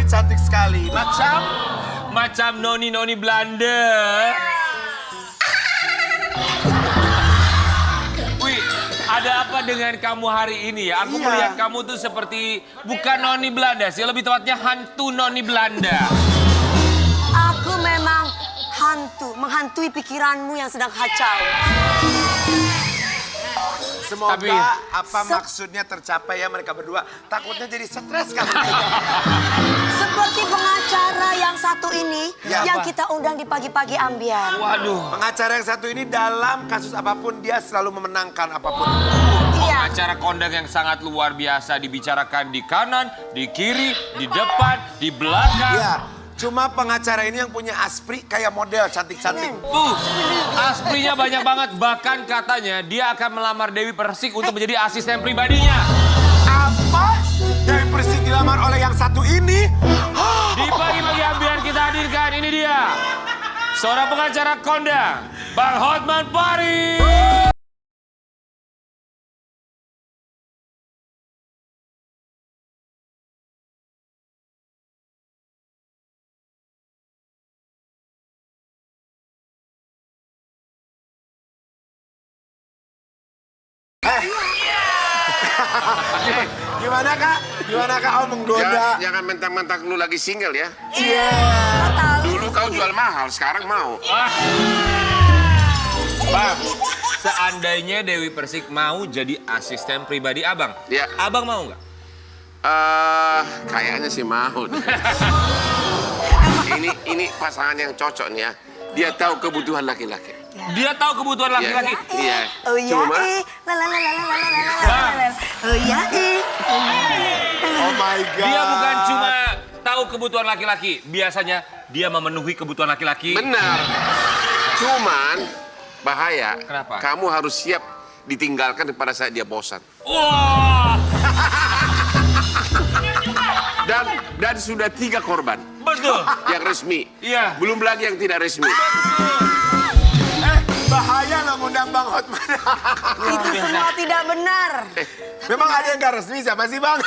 cantik sekali. Macam noni-noni Belanda. Wih, ada apa dengan kamu hari ini ya? Aku melihat kamu tuh seperti bukan noni Belanda sih, lebih tepatnya hantu noni Belanda. Aku memang menghantui pikiranmu yang sedang kacau. Semoga apa maksudnya tercapai ya mereka berdua. Takutnya jadi stres kalau Seperti pengacara yang satu ini yang apa? kita undang di pagi-pagi ambiar. Waduh. pengacara yang satu ini dalam kasus apapun dia selalu memenangkan apapun. Iya. Acara kondang yang sangat luar biasa dibicarakan di kanan, di kiri, di depan, di belakang. Ya, cuma pengacara ini yang punya aspri kayak model cantik-cantik. Asprinya banyak banget. Bahkan katanya dia akan melamar Dewi Persik untuk menjadi asisten pribadinya. Apa? Dewi Persik dilamar oleh yang satu ini? Di pagi-pagi ambiar kita hadirkan, ini dia. Seorang pengacara kondang, Bang Hotman Paris. Gimana kak? Gimana kak? Oh menggoda. Jangan mentang-mentang lu lagi single ya. Iya. Dulu kau jual mahal, sekarang mau. Bang, seandainya Dewi Persik mau jadi asisten pribadi abang, Ya. abang mau nggak? Kayaknya sih mau. ini pasangan yang cocok nih ya. Dia tahu kebutuhan laki-laki. Dia tahu kebutuhan laki-laki. Iya. Oh ya Cuma Oh ya Oh my god. Dia bukan cuma tahu kebutuhan laki-laki, biasanya dia memenuhi kebutuhan laki-laki. benar. Cuman bahaya. Kenapa? Kamu harus siap ditinggalkan pada saat dia bosan. Wah, Dan sudah 3 korban betul. yang resmi. Iya. Belum lagi yang tidak resmi. Bahaya loh ngundang Bang Hotman. Itu semua tidak benar. Memang ada yang gak resmi siapa sih Bang?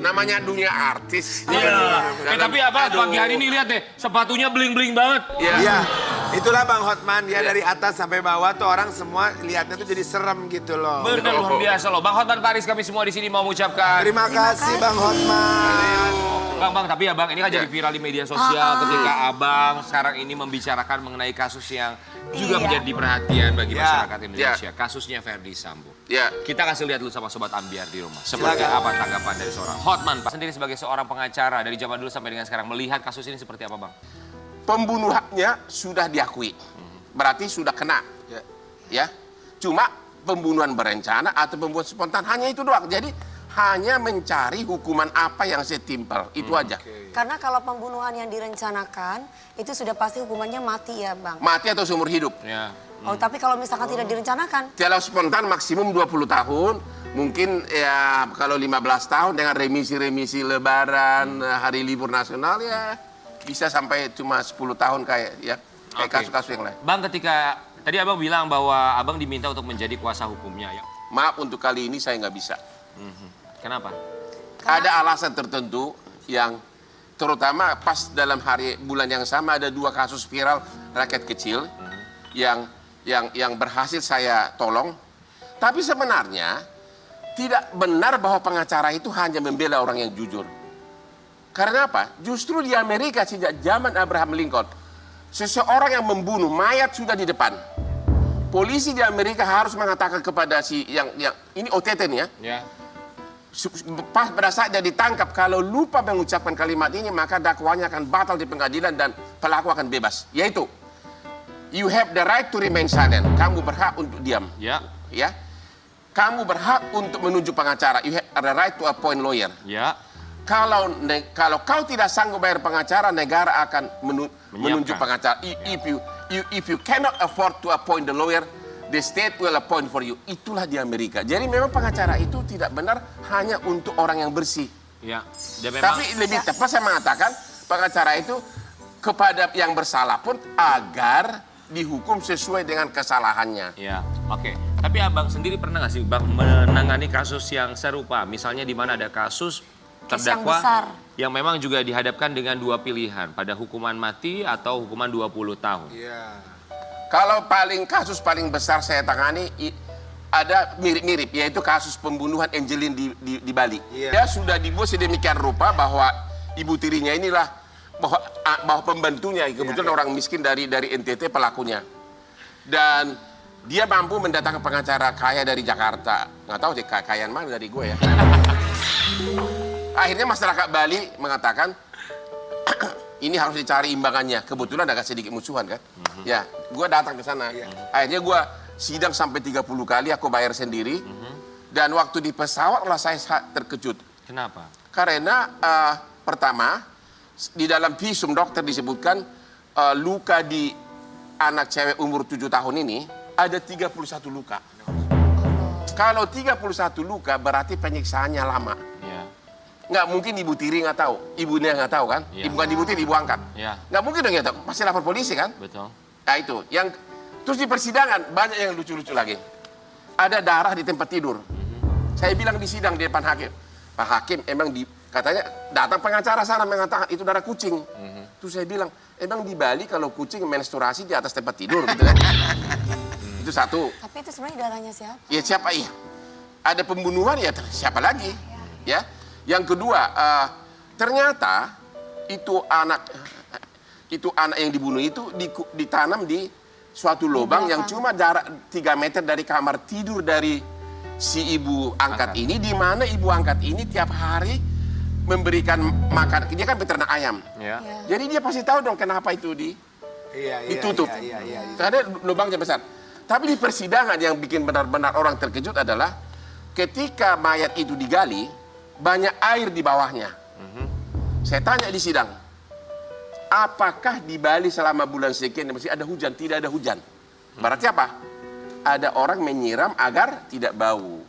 Namanya dunia artis. Iya. Tapi apa? Pagi hari ini lihat deh, sepatunya bling-bling banget. Iya. Itulah Bang Hotman, dia dari atas sampai bawah tuh orang semua lihatnya tuh jadi serem gitu loh. Benar luar biasa loh. Bang Hotman Paris kami semua di sini mau mengucapkan. Terima kasih Bang Hotman. Bang, tapi abang ini kan jadi viral di media sosial ketika abang sekarang ini membicarakan mengenai kasus yang juga menjadi perhatian bagi masyarakat Indonesia. Kasusnya Verdi Sambo. Ya. Kita kasih lihat dulu sama Sobat Ambiar di rumah. Seperti apa tanggapan dari seorang Hotman Pak sendiri sebagai seorang pengacara dari zaman dulu sampai dengan sekarang melihat kasus ini seperti apa Bang? Pembunuhannya sudah diakui. Berarti sudah kena. Ya. Cuma pembunuhan berencana atau pembunuhan spontan hanya itu doang. Jadi hanya mencari hukuman apa yang setimpal. Itu aja. Karena kalau pembunuhan yang direncanakan itu sudah pasti hukumannya mati ya Bang. Mati atau seumur hidup. Ya. Oh tapi kalau misalkan tidak direncanakan. Kalau spontan maksimum 20 tahun. Mungkin ya kalau 15 tahun dengan remisi-remisi lebaran, hari libur nasional ya bisa sampai cuma 10 tahun kayak kasus-kasus yang lain. Bang, ketika tadi abang bilang bahwa abang diminta untuk menjadi kuasa hukumnya ya. Maaf untuk kali ini saya nggak bisa. Kenapa? Ada alasan tertentu yang terutama pas dalam bulan yang sama ada 2 kasus viral rakyat kecil yang berhasil saya tolong. Tapi sebenarnya tidak benar bahwa pengacara itu hanya membela orang yang jujur. Karena apa? Justru di Amerika sejak zaman Abraham Lincoln, seseorang yang membunuh mayat sudah di depan. Polisi di Amerika harus mengatakan kepada yang ini OTT nih ya. Ya. Pas pada saat dia ditangkap, kalau lupa mengucapkan kalimat ini, maka dakwanya akan batal di pengadilan dan pelaku akan bebas. Yaitu, you have the right to remain silent. Kamu berhak untuk diam. Ya. Ya. Kamu berhak untuk menunjuk pengacara. You have the right to appoint lawyer. Ya. Kalau kau tidak sanggup bayar pengacara, negara akan menunjuk pengacara. If you cannot afford to appoint the lawyer, the state will appoint for you. Itulah di Amerika. Jadi memang pengacara itu tidak benar hanya untuk orang yang bersih. Ya. Tapi lebih tepat saya mengatakan pengacara itu kepada yang bersalah pun agar dihukum sesuai dengan kesalahannya. Ya, oke. Tapi abang sendiri pernah nggak sih bang menangani kasus yang serupa? Misalnya di mana ada kasus Kes yang terdakwa besar. yang memang juga dihadapkan dengan dua pilihan, pada hukuman mati atau hukuman 20 tahun. Iya. Kalau kasus paling besar saya tangani ada mirip-mirip, yaitu kasus pembunuhan Angelin di Bali. Iya. Dia sudah dibuat sedemikian rupa bahwa ibu tirinya inilah bahwa pembantunya kebetulan orang miskin dari NTT pelakunya, dan dia mampu mendatangkan pengacara kaya dari Jakarta. Nggak tahu sih kekayaan mana dari gue ya. Akhirnya masyarakat Bali mengatakan ini harus dicari imbangannya. Kebetulan agak sedikit musuhan kan. Ya, gue datang ke sana. Akhirnya gue sidang sampai 30 kali, aku bayar sendiri. Dan waktu di pesawat lah saya terkejut. Kenapa? Karena pertama, di dalam visum dokter disebutkan luka di anak cewek umur 7 tahun ini ada 31 luka. Kalau 31 luka berarti penyiksaannya lama. Ya. Nggak mungkin ibu tiri nggak tahu, ibunya nggak tahu kan? Iya. Bukan ibu tiri, ibu angkat. Ya, Nggak mungkin dong ya tahu, pasti lapor polisi kan? betul. Nah itu, yang terus di persidangan banyak yang lucu-lucu lagi. Ada darah di tempat tidur. Saya bilang di sidang di depan hakim, Pak Hakim emang katanya datang pengacara sana mengatakan itu darah kucing. Terus saya bilang, emang di Bali kalau kucing menstruasi di atas tempat tidur gitu kan? Itu satu. Tapi itu sebenarnya darahnya siapa? Ya siapa iya? Ada pembunuhan ya siapa lagi? Ya. Yang kedua, ternyata itu anak yang dibunuh itu ditanam di suatu lubang yang cuma jarak 3 meter dari kamar tidur dari si ibu angkat ini, di mana ibu angkat ini tiap hari memberikan makan. Dia kan peternak ayam. Ya. Jadi dia pasti tahu dong kenapa itu ditutup. Iya. Karena lubangnya besar. Tapi di persidangan yang bikin benar-benar orang terkejut adalah ketika mayat itu digali, banyak air di bawahnya. Saya tanya di sidang, apakah di Bali selama bulan sekian masih ada hujan? Tidak ada hujan. Berarti apa? Ada orang menyiram agar tidak bau.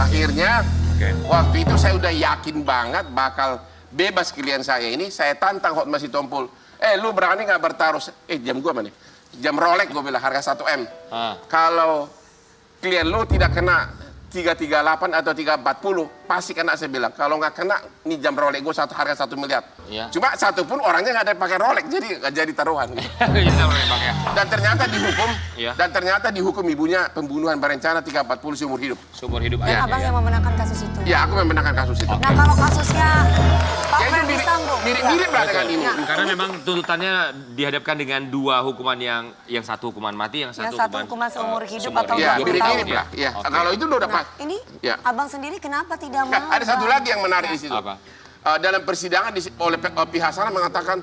Akhirnya, waktu itu saya udah yakin banget bakal bebas klien saya ini. Saya tantang Hotma Sitompul. Lu berani nggak bertaruh? Jam gua mana? Jam Rolex gue bilang harga 1M. Kalau klien lu tidak kena 338 atau 340, pasti kena saya bilang. Kalau nggak kena, ini jam Rolex gue harga 1 miliar. Iya. Cuma satu pun orangnya nggak ada pakai Rolex, jadi nggak jadi taruhan. Dan ternyata dihukum, Iya. dan ternyata dihukum ibunya pembunuhan berencana 340 seumur hidup. Seumur hidup Dan aja. abang yang memenangkan kasus itu. Ya, aku memenangkan kasus itu. Nah kalau kasusnya Pak Ya, itu Ferdi Sambo. mirip lah dengan ini. Karena memang tuntutannya dihadapkan dengan dua hukuman yang satu hukuman mati, yang satu hukuman seumur hidup seumur atau Ya, 20 mirip-mirip tahun. lah. Ya. Oke. Kalau itu udah Nah, pas. ini Ya. abang sendiri kenapa tidak mau? Ada satu lagi yang menarik di situ. Apa? Dalam persidangan oleh pihak sana mengatakan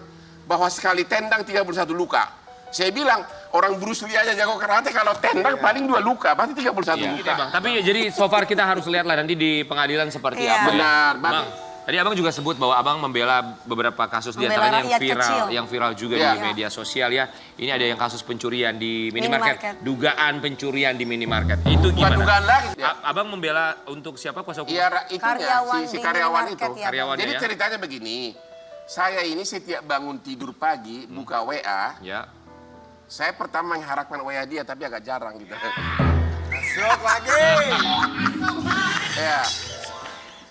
bahwa sekali tendang 31 luka. Saya bilang orang Bruce Lee aja jago karate, kalau tendang paling 2 luka, berarti 31 Iya, luka. Bang. Tapi jadi so far kita harus lihat lah nanti di pengadilan seperti Iya. apa. Ya. Benar, Bang. Tadi abang juga sebut bahwa abang membela beberapa kasus Membela diantaranya rakyat yang viral juga Iya. di media sosial ya. Ini ada yang kasus pencurian di minimarket, Minimarket. dugaan pencurian di minimarket. Itu Bukan gimana? dugaan lagi. Abang membela untuk siapa kuasa hukum? Iya, itunya, Karyawan si di karyawan itu. minimarket ya. Karyawan Jadi ya. ceritanya begini, saya ini setiap bangun tidur pagi, buka WA, Ya. saya pertama mengharapkan WA dia, tapi agak jarang gitu. Masuk lagi. Ya,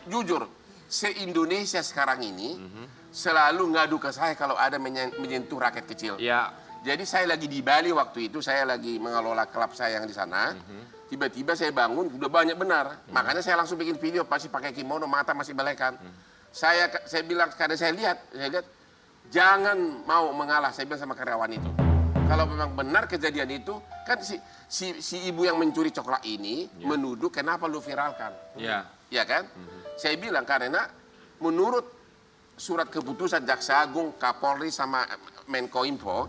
jujur, se-Indonesia sekarang ini selalu ngadu ke saya kalau ada menyentuh rakyat kecil. Ya. Jadi saya lagi di Bali waktu itu, saya lagi mengelola klub saya yang di sana. Tiba-tiba saya bangun, udah banyak benar. Makanya saya langsung bikin video, pasti pakai kimono, mata masih belekan. Saya bilang, karena saya lihat, jangan mau mengalah. Saya bilang sama karyawan itu. Kalau memang benar kejadian itu, kan si ibu yang mencuri coklat ini menuduh kenapa lu viralkan. Ya. Ya kan? Saya bilang karena menurut surat keputusan Jaksa Agung, Kapolri sama Menkominfo,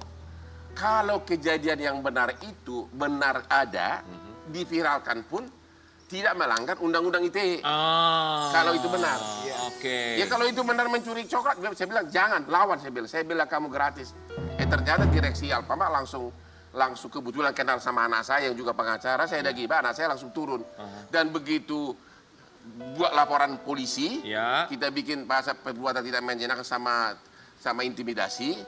kalau kejadian yang benar itu benar ada, diviralkan pun tidak melanggar Undang-Undang ITE. Kalau itu benar. Oke. Ya kalau itu benar mencuri coklat, saya bilang jangan lawan, saya bilang kamu gratis. Ternyata direksi Alfamart langsung kebetulan kenal sama anak saya yang juga pengacara, saya ada gibah, anak saya langsung turun. Dan begitu buat laporan polisi, Ya. kita bikin pasal perbuatan tidak menyenangkan sama intimidasi,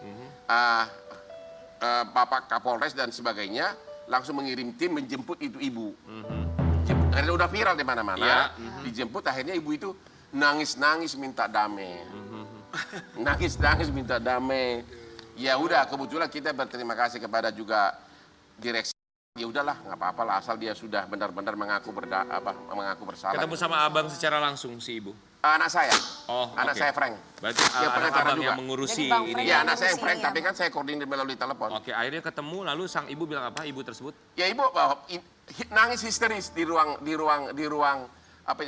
Bapak Kapolres dan sebagainya langsung mengirim tim menjemput itu ibu. karena udah viral di mana-mana. Iya. Dijemput, akhirnya ibu itu nangis-nangis minta damai. Nangis-nangis minta damai. Ya udah, kebetulan kita berterima kasih kepada juga direksi. Ya udahlah, nggak apa-apa lah, asal dia sudah benar-benar mengaku bersalah. Ketemu sama abang secara langsung si ibu? Anak saya. Oh, anak oke. saya Frank. Berarti Dia anak pengacara abang juga. yang mengurusi Jadi Bang ini. Frank Iya, yang anak saya yang ngurusin Frank, ya, tapi Bang? kan saya koordinir melalui telepon. Oke, akhirnya ketemu, lalu sang ibu bilang apa? Ibu tersebut? Ya ibu nangis histeris di ruang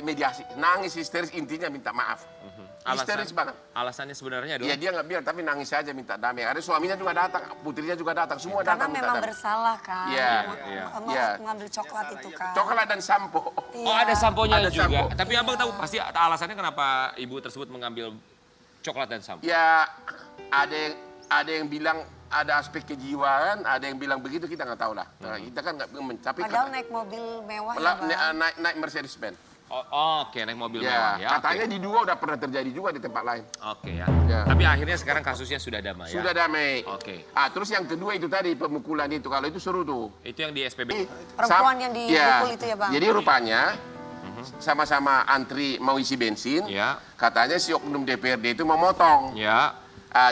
mediasi. Nangis histeris, intinya minta maaf. Histeris banget. Alasannya sebenarnya adalah? Ya dia nggak bilang, tapi nangis saja minta damai. Ada suaminya juga datang, putrinya juga datang, semua Karena datang minta memang damai. bersalah kan. Iya, iya. Iya. Mengambil coklat itu kan. Coklat dan sampo. Oh, ada samponya Ada juga. sampo. Tapi abang tahu pasti alasannya kenapa ibu tersebut mengambil coklat dan sampo? Ya ada yang bilang ada aspek kejiwaan, ada yang bilang begitu, kita nggak tahu lah. Nah, kita kan nggak tapi Padahal naik mobil mewah ya, Bang. naik Mercedes Benz. Oke, naik mobil mewah ya. Katanya di dua udah pernah terjadi juga di tempat lain. Oke ya. Ya. Tapi akhirnya sekarang kasusnya sudah damai ya. Sudah damai. Oke. Terus yang kedua itu tadi pemukulan itu, kalau itu seru tuh. Itu yang di SPB. Perempuan yang dipukul itu ya, Bang? Jadi rupanya sama-sama antri mau isi bensin. Ya. Katanya si oknum DPRD itu mau motong. Ya.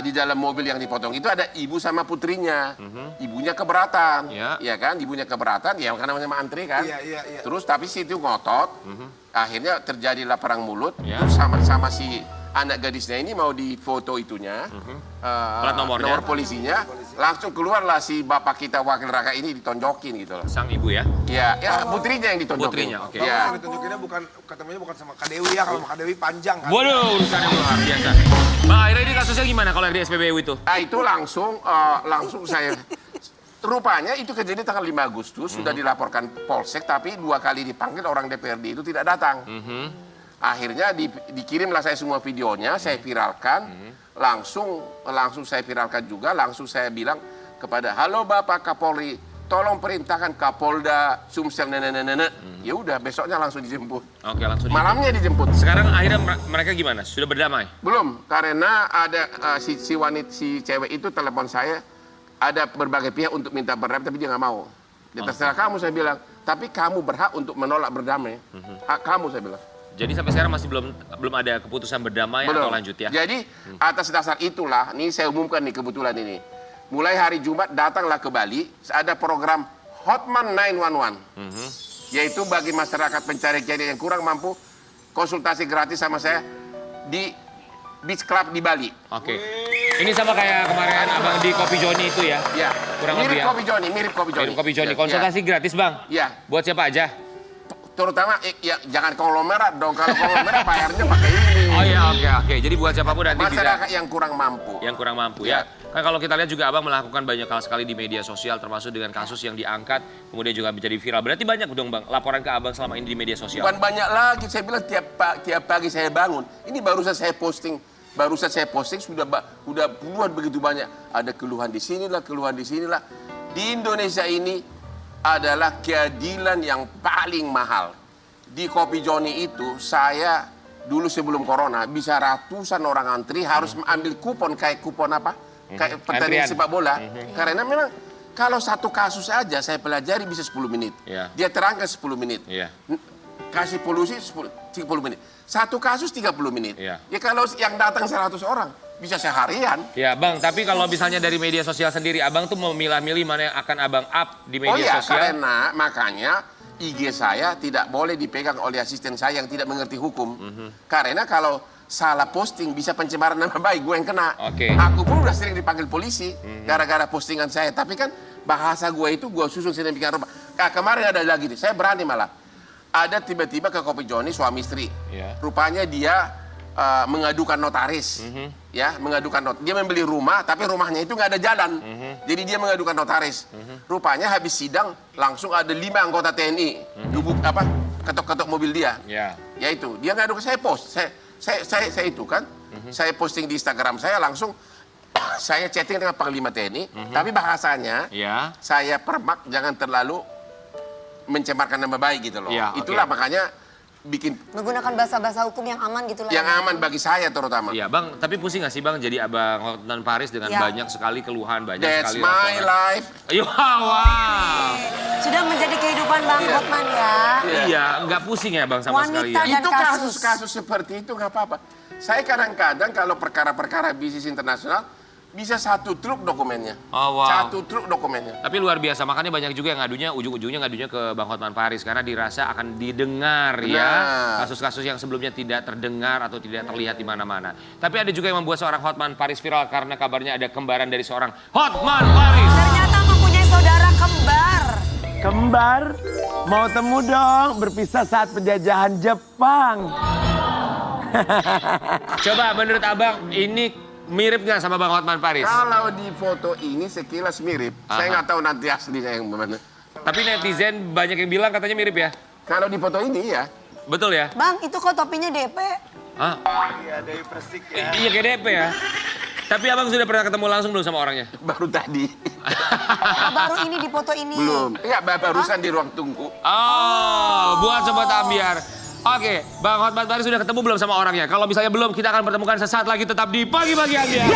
Di dalam mobil yang dipotong itu ada ibu sama putrinya. Ibunya keberatan. Ya. Kan? Ibunya keberatan, ya karena namanya antri kan. Iya. Terus tapi si itu ngotot. Akhirnya terjadilah perang mulut. Ya. Terus sama si anak gadisnya ini mau difoto itunya. Plat nomornya. Nomor polisinya. Langsung keluarlah si bapak kita wakil rakyat ini ditonjokin gitu loh. Sang ibu ya. Ya putrinya yang ditonjokin. Putrinya, oke. Ya. Yang ditunjukinnya ketemunya bukan sama Kak Dewi ya, kalau sama Kak Dewi panjang kan. Waduh, urusannya luar biasa. Bang, akhirnya ini kasusnya gimana kalau yang di SPBU itu? Itu langsung saya rupanya itu kejadian tanggal 5 Agustus sudah dilaporkan Polsek, tapi 2 kali dipanggil orang DPRD itu tidak datang. Akhirnya dikirimlah saya semua videonya, saya viralkan, langsung saya viralkan juga, langsung saya bilang kepada halo Bapak Kapolri, tolong perintahkan Kapolda Sumsel nenek. Ya udah besoknya langsung dijemput. Oke, langsung. Malamnya dijemput. Sekarang akhirnya mereka gimana? Sudah berdamai? Belum, karena ada si cewek itu telepon saya, ada berbagai pihak untuk minta berdamai, tapi dia nggak mau. Dia terserah kamu, saya bilang. Tapi kamu berhak untuk menolak berdamai. Hak kamu, saya bilang. Jadi sampai sekarang masih belum ada keputusan berdamai atau lanjut ya? Jadi atas dasar itulah, ini saya umumkan nih kebetulan ini. Mulai hari Jumat datanglah ke Bali, ada program Hotman 911. Yaitu bagi masyarakat pencari keadilan yang kurang mampu, konsultasi gratis sama saya di Beach Club di Bali. Oke. Ini sama kayak kemarin abang di Kopi Joni itu ya? Ya, Kurang mirip lebih ya? Kopi Joni, mirip Kopi Joni. Mirip Kopi Joni. Ya, Konsultasi gratis bang? Ya. Buat siapa aja? Terutama ya jangan konglomerat dong, kalau konglomerat bayarnya pakai ini. Oh iya, oke. Jadi buat siapapun nanti Masyarakat yang kurang mampu. yang kurang mampu ya. Kan kalau kita lihat juga abang melakukan banyak hal sekali di media sosial, termasuk dengan kasus yang diangkat, kemudian juga menjadi viral. Berarti banyak dong bang laporan ke abang selama ini di media sosial? Bukan banyak lagi, saya bilang tiap pagi saya bangun. Ini barusan saya posting sudah puluhan begitu banyak. Ada keluhan di sinilah. Di Indonesia ini adalah keadilan yang paling mahal. Di Kopi Joni itu saya dulu sebelum corona bisa ratusan orang antri harus ambil kupon kayak kupon apa? Kayak pertandingan sepak bola. Karena memang kalau satu kasus aja saya pelajari bisa 10 menit. Dia terangkan 10 menit. Kasih polusi 10 menit. Satu kasus 30 menit. Ya kalau yang datang 100 orang bisa seharian. Ya bang, tapi kalau misalnya dari media sosial sendiri, abang tuh memilah-milih mana yang akan abang up di media sosial? Karena makanya IG saya tidak boleh dipegang oleh asisten saya yang tidak mengerti hukum. Karena kalau salah posting bisa pencemaran nama baik, gue yang kena. Aku pun udah sering dipanggil polisi gara-gara postingan saya. Tapi kan bahasa gue itu gue susun sedemikian rupa. Kemarin ada lagi nih, saya berani malah. Ada tiba-tiba ke Kopi Joni suami istri. Rupanya dia mengadukan notaris, dia membeli rumah tapi rumahnya itu nggak ada jalan, jadi dia mengadukan notaris. Rupanya habis sidang langsung ada 5 anggota TNI ketok-ketok mobil dia. Ya itu dia ngadu ke saya, saya itu kan, saya posting di Instagram saya, langsung saya chatting dengan Panglima TNI, tapi bahasanya saya permak jangan terlalu mencemarkan nama baik gitu loh. Itulah makanya bikin Menggunakan bahasa-bahasa hukum yang aman gitu lah. yang aman bagi saya terutama. Iya bang, tapi pusing gak sih bang jadi abang Hotman Paris dengan Ya. banyak sekali keluhan, banyak That's sekali my life. Iya, wow. Sudah menjadi kehidupan Bang Iya. Hotman ya. Iya, nggak pusing ya bang sama Wanita sekali ya. dan Itu kasus. kasus-kasus seperti itu nggak apa-apa. Saya kadang-kadang kalau perkara-perkara bisnis internasional bisa 1 truk dokumennya. Oh, wow. 1 truk dokumennya. Tapi luar biasa, makanya banyak juga yang ngadunya, ujung-ujungnya ngadunya ke Bang Hotman Paris. Karena dirasa akan didengar ya, Benar. kasus-kasus yang sebelumnya tidak terdengar atau tidak terlihat di mana-mana. Tapi ada juga yang membuat seorang Hotman Paris viral karena kabarnya ada kembaran dari seorang Hotman Paris. Ternyata mempunyai saudara kembar. Kembar, mau temu dong, berpisah saat penjajahan Jepang. Coba menurut abang, ini mirip nggak sama Bang Hotman Paris? Kalau di foto ini sekilas mirip. Saya nggak tahu nanti aslinya yang mana. Tapi netizen banyak yang bilang katanya mirip ya? Kalau di foto ini ya. Betul ya? Bang, itu kok topinya DP? Hah? Iya, dari Persik ya. Iya kayak DP ya? Tapi abang sudah pernah ketemu langsung belum sama orangnya? Baru tadi. Baru ini di foto ini. Belum. Ya barusan di ruang tunggu. Oh, buat Sobat Ambiar. Oke, Bang Hotman Paris sudah ketemu belum sama orangnya? Kalau misalnya belum, kita akan pertemukan sesaat lagi tetap di Pagi-Pagi Ambiar.